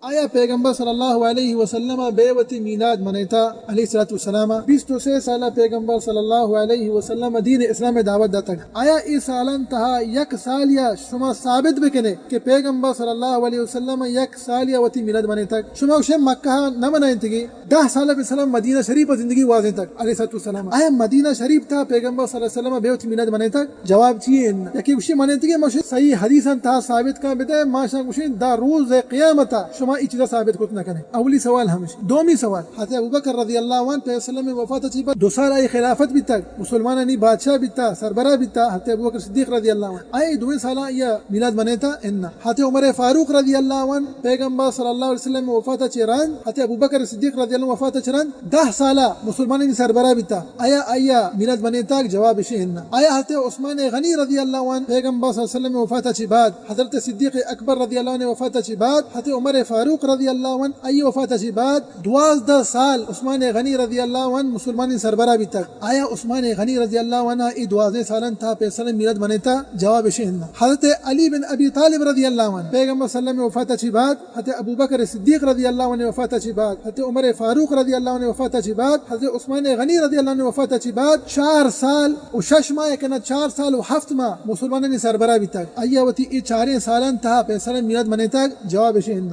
آیا پیغمبر صلی اللہ علیہ وسلم بے وتی میلاد منیتا علیہ الصلوۃ والسلام 23 سالہ پیغمبر صلی اللہ علیہ وسلم دین اسلام دعوت داتا آیا ای سالن تہا یک سال یا شما ثابت بکنے کہ پیغمبر صلی اللہ علیہ وسلم یک سال یا وتی میلاد منیتا شما شے مکہ نہ منائنتگی 10 سال وسلم مدینہ شریف زندگی واضح تک علیہ الصلوۃ والسلام آیا مدینہ شریف تھا پیغمبر صلی اللہ علیہ وسلم بے وتی میلاد منیتا جواب چیئے یکی وشی منائنتگی مش صحیح حدیثاً تھا ثابت کا بتے ماشا وشین دا روز قیامت شما ای چیزا ثابت کت نہ کریں. اولی سوال ہمش دومی سوال حضرت ابوبکر رضی اللہ عنہ پہ وسلم وفات چی پر 2 سال ای خلافت بھی تک مسلمانانی بادشاہ بھی تا سربراہ بھی تا حضرت ابوبکر صدیق رضی اللہ عنہ ای 2 سال یا میلاد منیتا ان حضرت عمر فاروق رضی اللہ عنہ پیغمبر صلی اللہ علیہ وسلم وفات چران حضرت ابوبکر صدیق رضی اللہ عنہ وفات چران 10 سال مسلمانانی سربراہ بھی تا آیا میلاد منیتا جواب شی ان آیا حضرت عثمان غنی رضی اللہ عنہ پیغمبر صلی اللہ علیہ وسلم وفات چی بعد حضرت صدیق اکبر رضی اللہ عنہ وفات چی بعد حضرت عمر فاروق رضی اللہ عنہ ای وفات چی بعد 12 سال عثمان غنی رضی اللہ عنہ مسلمانی سربراہ بھی تک آیا عثمان غنی رضی اللہ عنہ ای 12 سالن تھا پیغمبر میلاد منیتا جواب شہن حضرت علی بن ابی طالب رضی اللہ عنہ پیغمبر صلی اللہ علیہ وسلم وفات چی بعد حضرت ابوبکر صدیق رضی اللہ عنہ وفات چی بعد حضرت عمر فاروق رضی اللہ عنہ وفات چی بعد حضرت عثمان غنی رضی اللہ عنہ وفات چی بعد 4 سال و 6 ماہ کنا 4 سال و 7 ماہ مسلمانانی سربراہ بھی تک آیا وتی ای 4 سالن تھا پیغمبر میلاد منیتا جواب شہن